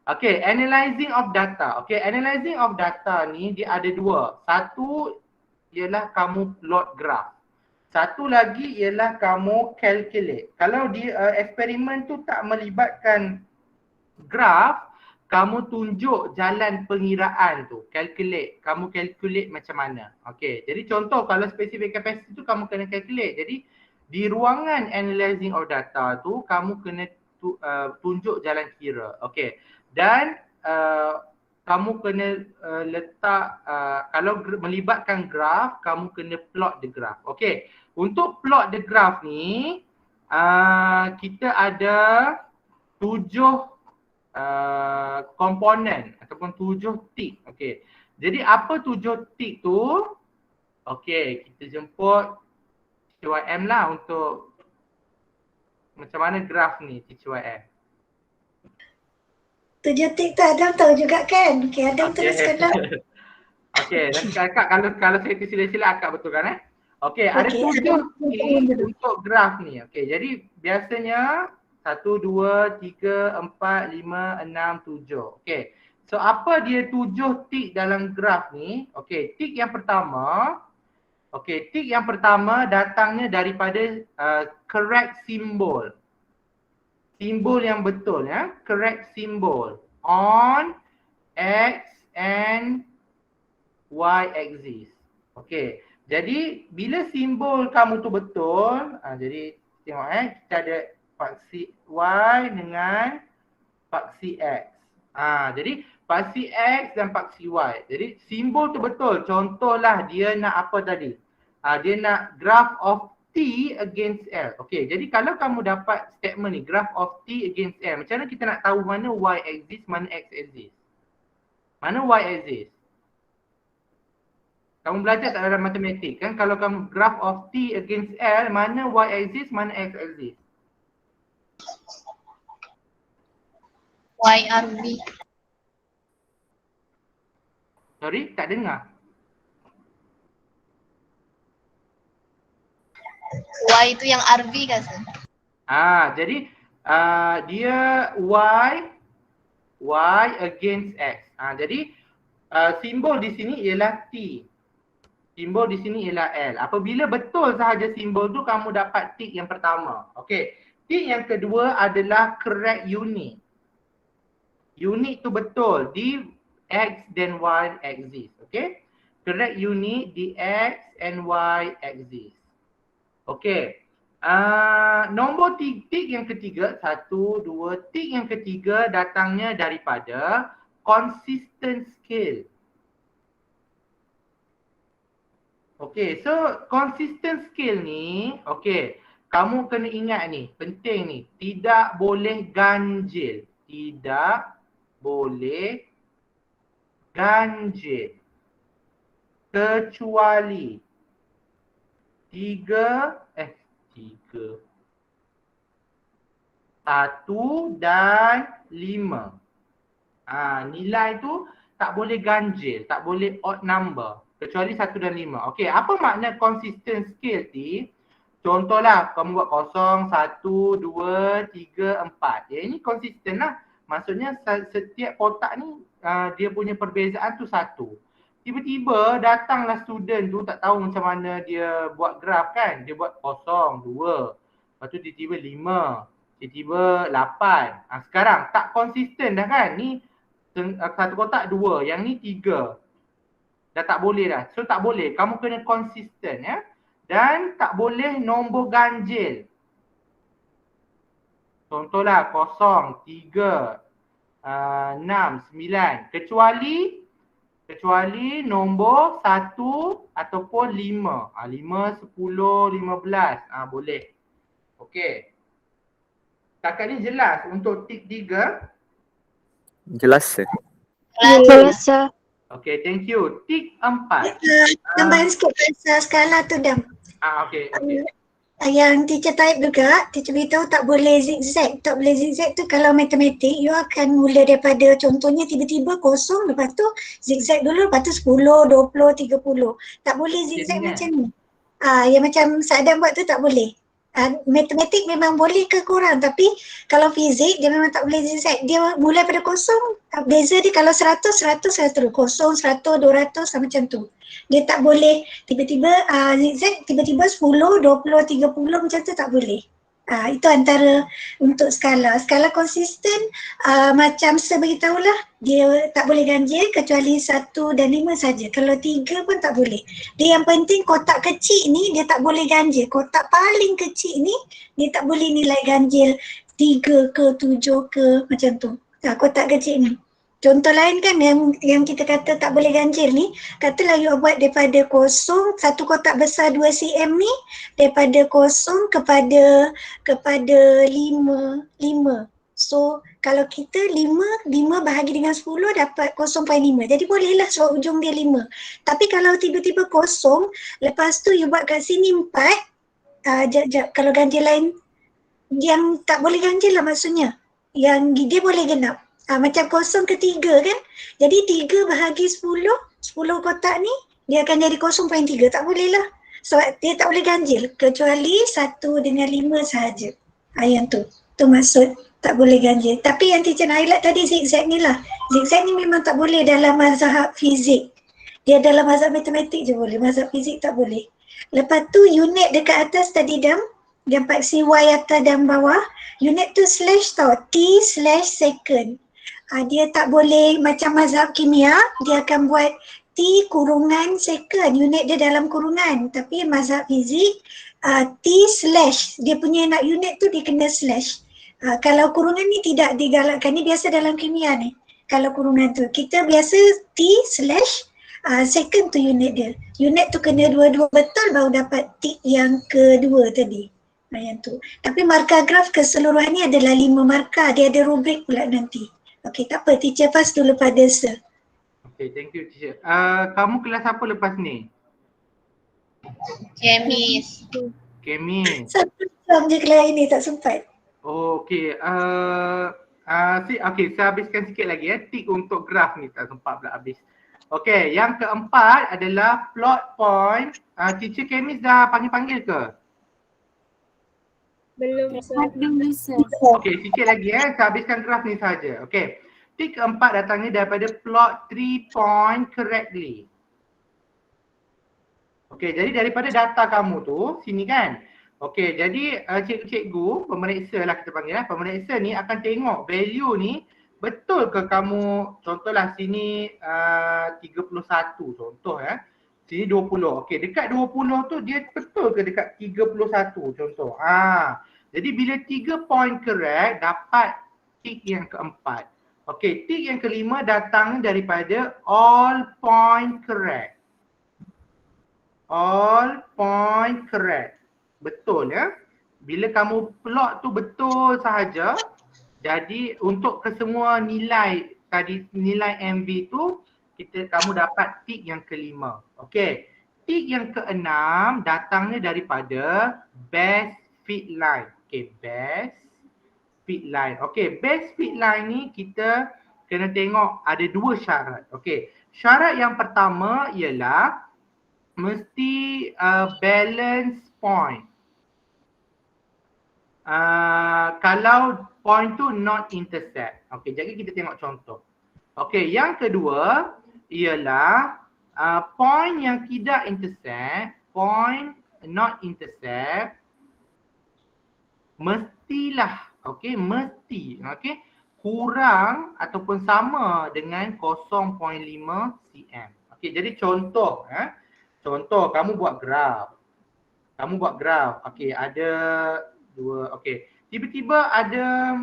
Okey, analyzing of data. Okey, analyzing of data ni dia ada dua. Satu ialah kamu plot graph. Satu lagi ialah kamu calculate. Kalau di eksperimen tu tak melibatkan graph, kamu tunjuk jalan pengiraan tu, calculate. Kamu calculate macam mana. Okey, jadi contoh kalau specific capacity tu kamu kena calculate. Jadi di ruangan analyzing of data tu kamu kena tunjuk jalan kira. Okey. Dan kamu kena letak kalau melibatkan graph, kamu kena plot the graph. Okey. Untuk plot the graph ni kita ada 7 komponen ataupun 7 tick. Okey. Jadi apa 7 tick tu? Okey, kita jemput TYM lah untuk macam mana graf ni TYM. 7 tick tu Adam tahu juga kan? Okey, Adam teruskan lah. Okey, dan kakak kalau saya tersilap-silap akak betulkan Okey, ada 7 tick untuk graf ni. Okey, jadi biasanya 1, 2, 3, 4, 5, 6, 7. Okey. So apa dia 7 tick dalam graf ni? Okey, tick yang pertama. Okey, tick yang pertama datangnya daripada correct symbol. Simbol yang betul correct symbol on X and Y axis. Okey. Jadi bila simbol kamu tu betul, jadi tengok kita ada faksi Y dengan faksi X. Jadi faksi X dan faksi Y. Jadi simbol tu betul. Contohlah dia nak apa tadi? Dia nak graph of T against L. Okey, jadi kalau kamu dapat statement ni graph of T against L, macam mana kita nak tahu mana Y axis, mana X axis? Mana Y axis? Kamu belajar tak dalam matematik kan? Kalau kamu graph of T against L, mana Y axis, mana X axis? YRV. Sorry, tak dengar. Y itu yang RV kan sir? Jadi dia Y against X. Jadi Simbol di sini ialah T. Simbol di sini ialah L. Apabila betul sahaja simbol tu, kamu dapat tick yang pertama. Okey. Tick yang kedua adalah correct unit. Unit tu betul di X dan Y axis. Okey. Correct unit di X and Y axis. Okey. Nombor tick yang ketiga, 1, 2, tick yang ketiga datangnya daripada consistent scale. Okay, so consistent scale ni, okay, kamu kena ingat ni, penting ni, tidak boleh ganjil. Tidak boleh ganjil. Kecuali 1 dan 5. Nilai tu tak boleh ganjil, tak boleh odd number. Kecuali 1 dan 5. Okey, apa makna consistent scale ni? Contohlah, kamu buat 0, 1, 2, 3, 4. Ini konsisten lah. Maksudnya setiap kotak ni dia punya perbezaan tu 1. Tiba-tiba datanglah student tu tak tahu macam mana dia buat graf kan. Dia buat 0, 2. Lepas tu tiba-tiba 5. Tiba-tiba 8. Sekarang tak konsisten dah kan. Ni satu kotak 2. Yang ni 3. Dah tak boleh dah. So tak boleh. Kamu kena konsisten ya. Dan tak boleh nombor ganjil. Contohlah 0, 3, 6, 9. Kecuali nombor 1 ataupun 5. 5, 10, 15. Boleh. Okey. Setakat ni jelas untuk tick 3. Jelas sir. Jelas sir. Okay, thank you. Tick 4. Tambahan sikit pasal skala tu Dam. Okay. Yang teacher type juga, teacher beritahu tak boleh zigzag. Tak boleh zigzag tu kalau matematik, you akan mula daripada contohnya tiba-tiba 0, lepas tu zigzag dulu, lepas tu 10, 20, 30. Tak boleh zigzag macam ni. Yang macam Saadam buat tu tak boleh. Matematik memang boleh ke korang, tapi kalau fizik dia memang tak boleh zigzag. Dia mulai pada 0, beza dia kalau 100, 100, 100, 0, 100, 200 macam tu. Dia tak boleh tiba-tiba zigzag, tiba-tiba 10, 20, 30 macam tu tak boleh. Itu antara untuk skala. Skala konsisten macam saya beritahulah, dia tak boleh ganjil kecuali 1 dan 5 saja. Kalau 3 pun tak boleh. Dia yang penting kotak kecil ni dia tak boleh ganjil. Kotak paling kecil ni dia tak boleh nilai ganjil 3 ke 7 ke macam tu. Kotak kecil ni. Contoh lain kan yang kita kata tak boleh ganjil ni, katalah you buat daripada 0, satu kotak besar 2 cm ni, daripada 0 kepada 5. So kalau kita 5 bahagi dengan 10 dapat 0.5. Jadi bolehlah so ujung dia 5. Tapi kalau tiba-tiba 0, lepas tu you buat kat sini 4, kalau ganjil lain yang tak boleh ganjil lah maksudnya. Yang dia boleh genap. Macam 0 ke 3 kan. Jadi 3 bahagi 10 kotak ni dia akan jadi 0.3. Tak boleh lah. So dia tak boleh ganjil kecuali 1 dengan 5 sahaja. Yang tu. Tu maksud tak boleh ganjil. Tapi yang teacher highlight tadi zigzag ni lah. Zigzag ni memang tak boleh dalam mazhab fizik. Dia dalam mazhab matematik je boleh. Mazhab fizik tak boleh. Lepas tu unit dekat atas tadi Dam. Yang paksi Y atas dan bawah. Unit tu slash tau. T/second. Dia tak boleh macam mazhab kimia, dia akan buat T kurungan second, unit dia dalam kurungan. Tapi mazhab fizik, T slash, dia punya nak unit tu dia kena slash. Kalau kurungan ni tidak digalakkan, ni biasa dalam kimia ni. Kalau kurungan tu, kita biasa T slash second tu unit dia. Unit tu kena dua-dua betul baru dapat T yang kedua tadi. Yang tu. Tapi markah graf keseluruhannya adalah 5 markah, dia ada rubrik pula nanti. Okey, tak apa. Teacher pass dulu pada sir. Okay, thank you teacher. Kamu kelas apa lepas ni? Kemis. Kemis. Satu jam je kelas ini, tak sempat. Oh, okay. Okay, saya habiskan sikit lagi tik untuk graf ni. Tak sempat pula habis. Okay, yang keempat adalah plot point. Teacher Kemis dah panggil-panggil ke? Belum sir. Okay, sikit lagi saya habiskan graf ni saja. Okay. Tik keempat datangnya daripada plot 3 point correctly. Okey, jadi daripada data kamu tu, sini kan. Okey, jadi cikgu, pemeriksa lah kita panggil. Pemeriksa ni akan tengok value ni betul ke kamu, contohlah sini 31 contoh ya. Sini 20. Okey, dekat 20 tu dia betul ke dekat 31 contoh. Jadi bila 3 point correct dapat tik yang keempat. Okey, tik yang kelima datang daripada all point correct. All point correct. Betul ya. Bila kamu plot tu betul sahaja, jadi untuk kesemua nilai tadi, nilai MV tu kamu dapat tik yang kelima. Okey. Tik yang keenam datangnya daripada best fit line. Okey, best fit line. Okey, best fit line ni kita kena tengok ada dua syarat. Okey. Syarat yang pertama ialah mesti balance point. Kalau point tu not intersect. Okey, jadi kita tengok contoh. Okey, yang kedua ialah point yang tidak intersect, point not intersect mestilah, okey, mesti, okey, kurang ataupun sama dengan 0.5 cm. Okey, jadi contoh contoh kamu buat graf. Okey, ada dua, okey. Tiba-tiba ada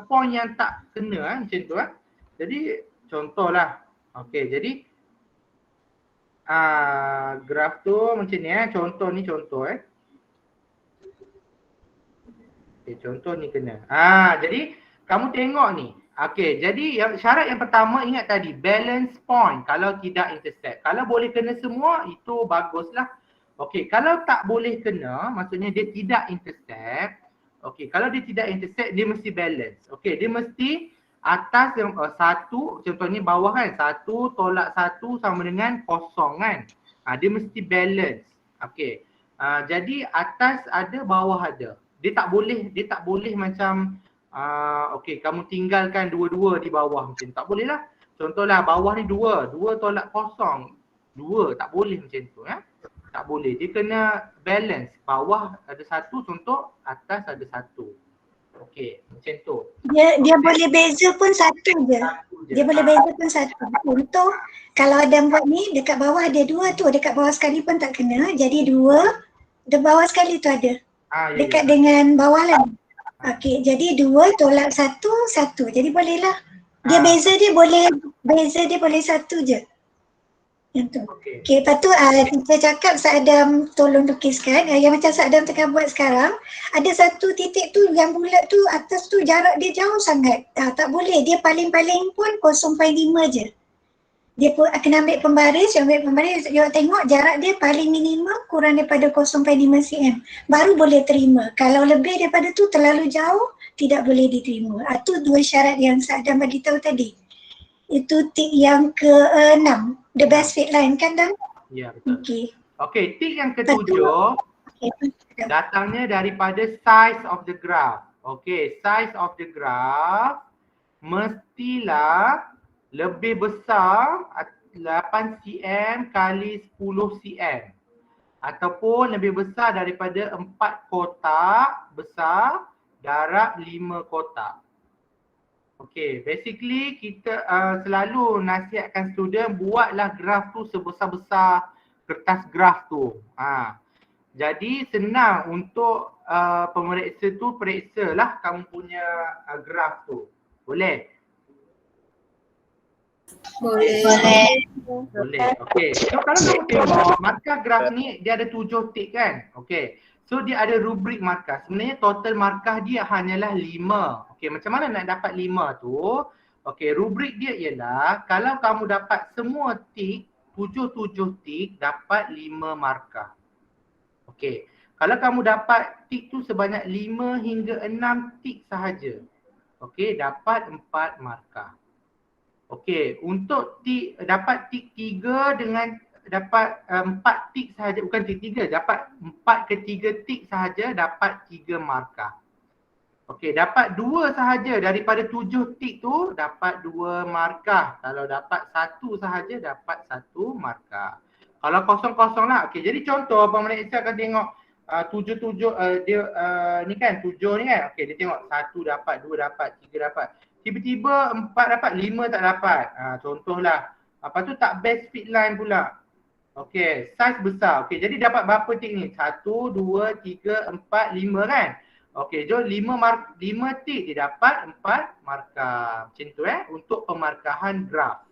point yang tak kena macam tu Jadi contohlah. Okey, jadi graf tu macam ni contoh ni contoh Okey, contoh ni kena. Jadi kamu tengok ni. Okey, jadi syarat yang pertama ingat tadi balance point kalau tidak intersect. Kalau boleh kena semua itu baguslah. Okey, kalau tak boleh kena maksudnya dia tidak intersect. Okey, kalau dia tidak intersect dia mesti balance. Okey, dia mesti atas yang satu, contohnya bawah kan, 1 tolak 1 sama dengan kosong kan. Dia mesti balance. Okey. Jadi atas ada, bawah ada. Dia tak boleh macam okey kamu tinggalkan dua-dua di bawah macam tak boleh lah. Contohlah bawah ni 2 tolak kosong. 2 tak boleh macam tu Tak boleh. Dia kena balance. Bawah ada 1 contoh, atas ada 1. Okey, macam tu. Dia boleh beza pun satu je. Dia boleh beza pun satu. Contoh kalau Adam buat ni dekat bawah ada 2 tu, dekat bawah sekali pun tak kena. Jadi 2, di bawah sekali tu ada. Dekat dengan bawah lah. Okey, jadi 2 tolak 1, 1. Jadi bolehlah. Dia beza dia boleh 1 je. Yang tu. Okey, lepas tu kita cakap Sir Adam tolong lukiskan yang macam Sir Adam tengah buat sekarang. Ada satu titik tu yang bulat tu atas tu jarak dia jauh sangat. Tak boleh, dia paling-paling pun 0.5 je. Dia pun kena ambil pembaris, dia tengok jarak dia paling minimum kurang daripada 0.5 cm. Baru boleh terima. Kalau lebih daripada tu terlalu jauh, tidak boleh diterima. Itu 2 syarat yang Sir Adam bagi tahu tadi. Itu tik yang ke-6, the best fit line kan Dan? Ya, betul. Okey, tik yang ke-7 datangnya daripada size of the graph. Okey, size of the graph mestilah lebih besar 8 cm kali 10 cm ataupun lebih besar daripada 4 kotak besar darab 5 kotak. Okey, basically kita selalu nasihatkan student buatlah graf tu sebesar-besar kertas graf tu. Jadi senang untuk pemeriksa tu periksalah kamu punya graf tu. Boleh? Boleh. Okey. So kalau kamu tengok markah graf ni dia ada 7 tik kan? Okey. So dia ada rubrik markah. Sebenarnya total markah dia hanyalah 5. Okey, macam mana nak dapat 5 tu? Okey, rubrik dia ialah kalau kamu dapat semua tik, 7 tik dapat 5 markah. Okey. Kalau kamu dapat tik tu sebanyak 5 hingga 6 tik sahaja. Okey, dapat 4 markah. Okey, untuk dapat tik 3 dengan dapat 4 tik sahaja, bukan tik 3, dapat 4 ke 3 tik sahaja dapat 3 markah. Okey, dapat 2 sahaja daripada 7 tik tu dapat 2 markah. Kalau dapat 1 sahaja dapat 1 markah. Kalau kosong-kosong lah. Okey, jadi contoh pemeriksa akan tengok 7 dia ni kan 7 ni kan. Okey, dia tengok 1 dapat, 2 dapat, 3 dapat. Tiba-tiba 4 dapat, 5 tak dapat. Contohlah. Lepas tu tak best fit line pula. Okey, saiz besar. Okey, jadi dapat berapa tik ni? 1, 2, 3, 4, 5 kan? Okey, jom 5 tik dia dapat 4 markah. Macam tu untuk pemarkahan graf.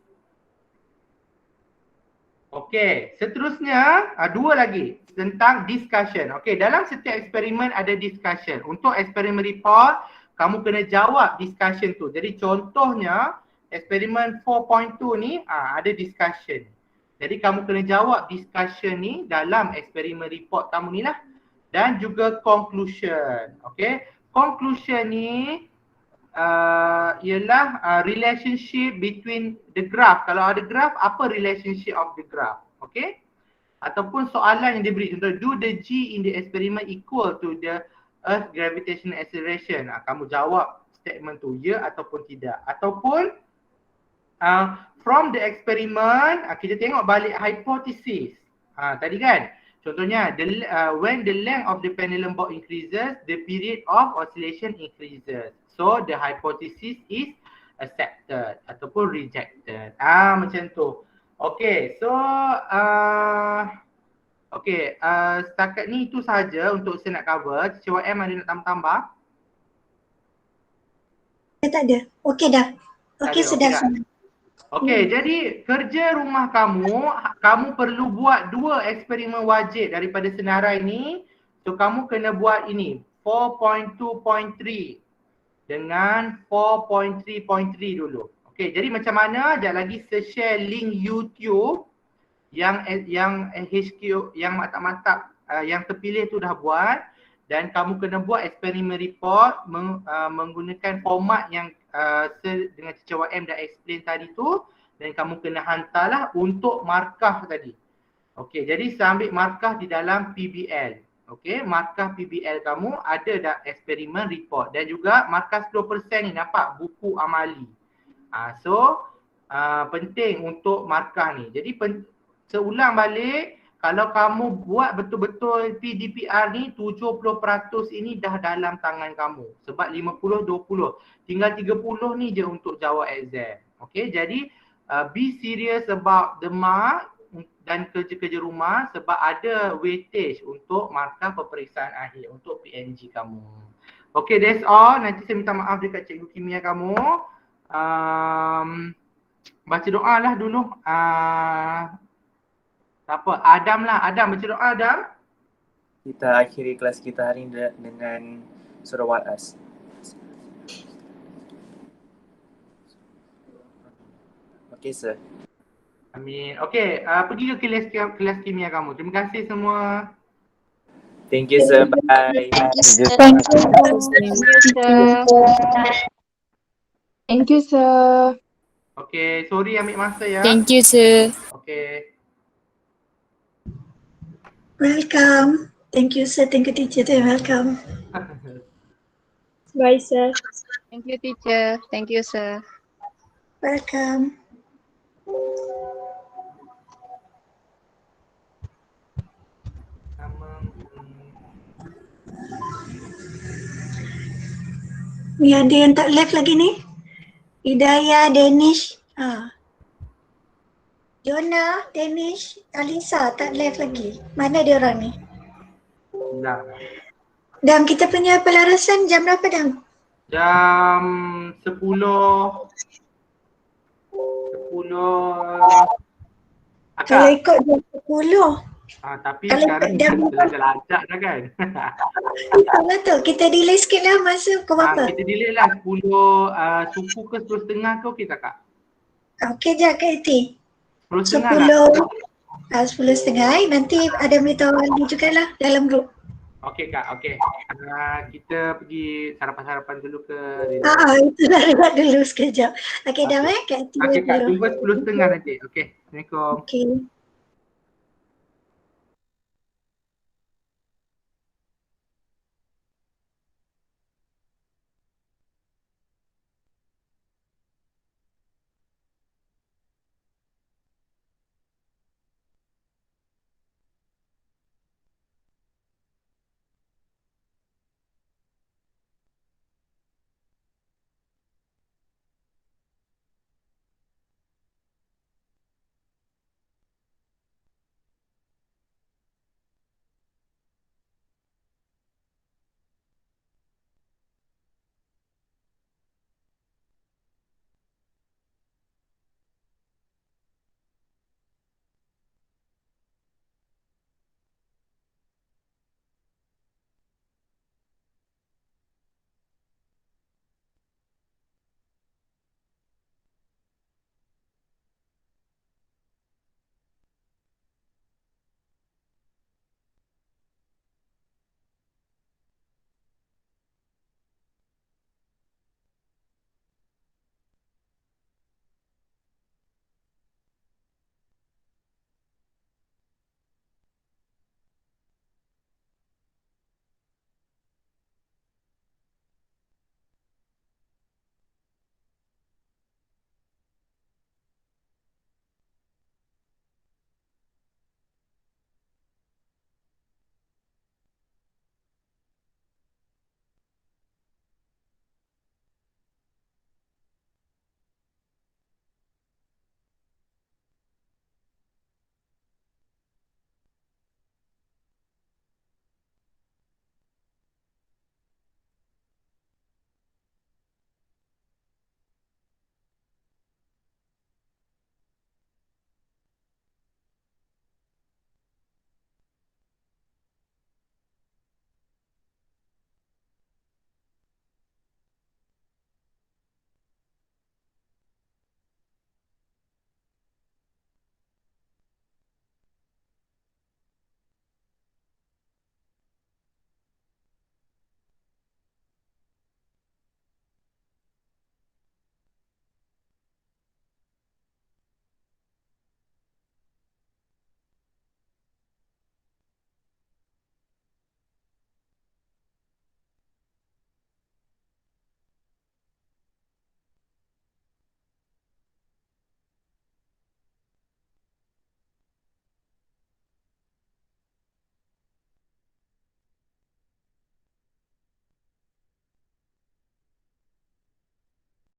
Okey, seterusnya 2 lagi tentang discussion. Okey, dalam setiap eksperimen ada discussion. Untuk eksperimen report, kamu kena jawab discussion tu. Jadi contohnya eksperimen 4.2 ni ada discussion. Jadi kamu kena jawab discussion ni dalam eksperimen report kamu ni lah. Dan juga conclusion. Okay. Conclusion ni ialah relationship between the graph. Kalau ada graph, apa relationship of the graph? Okay. Ataupun soalan yang diberi. Contoh, do the G in the experiment equal to the Earth gravitational acceleration? Kamu jawab statement tu, ya ataupun tidak. Ataupun from the experiment, kita tengok balik hypothesis. Tadi kan? Contohnya, when the length of the pendulum box increases, the period of oscillation increases. So, the hypothesis is accepted ataupun rejected. Macam tu. Okay, so setakat ni itu sahaja untuk saya nak cover. Cik YM ada nak tambah-tambah? Tak ada. Okey dah. Okey sudah semua. Okey, jadi kerja rumah kamu perlu buat 2 eksperimen wajib daripada senarai ni. So kamu kena buat ini 4.2.3 dengan 4.3.3 dulu. Okey, jadi macam mana? Sekejap lagi saya share link YouTube yang HQ yang mantap-mantap yang terpilih tu dah buat, dan kamu kena buat eksperimen report menggunakan format yang dengan Cica YM dah explain tadi tu, dan kamu kena hantarlah untuk markah tadi. Okey, jadi saya ambil markah di dalam PBL. Okey, markah PBL kamu ada dah eksperimen report, dan juga markah 10% ni dapat buku amali. Penting untuk markah ni. Jadi seulang balik, kalau kamu buat betul-betul PDPR ni 70% ini dah dalam tangan kamu. Sebab 50-20. Tinggal 30 ni je untuk jawab exam. Okay, jadi be serious about the mark dan kerja-kerja rumah, sebab ada weightage untuk markah peperiksaan akhir untuk PNG kamu. Okay, that's all. Nanti saya minta maaf dekat cikgu kimia kamu. Baca doa lah dulu. Siapa? Adam lah. Adam, baca doa Adam. Kita akhiri kelas kita hari ini dengan surah Wal-As. Okey, sir. Amin. Okey, pergi ke kelas kimia kamu. Terima kasih semua. Thank you, sir. Bye. Thank you, sir. Okey, sorry ambil masa ya. Thank you, sir. Okey. Welcome. Thank you sir, thank you teacher. Welcome. Bye, sir. Thank you, teacher. Thank you, sir. Welcome. Ni ada yang tak live lagi ni? Hidayah, Danish. Jonah, Danish, Alisa tak live lagi. Mana dia orang ni? Dah. Dam, kita punya pelarasan jam berapa Dam? Jam 10. Kalau ikut jam 10. Tapi kalau sekarang dah lajak dah kan. Kalau tu, kita delay sikit lah masa kau berapa? Kita delay lah 10 suku ke 10.30 ke okey tak Kak? Okey je Kak Iti. 10.30 lah. 10.30 nanti ada beritahu lagi jugalah dalam grup. Okey Kak, okey. Kita pergi sarapan-sarapan dulu ke? Itu dah lewat dulu sekejap. Okey dah Kak Iti. Okey Kak, jumpa 10.30 nanti. Okey, Assalamualaikum. Okey.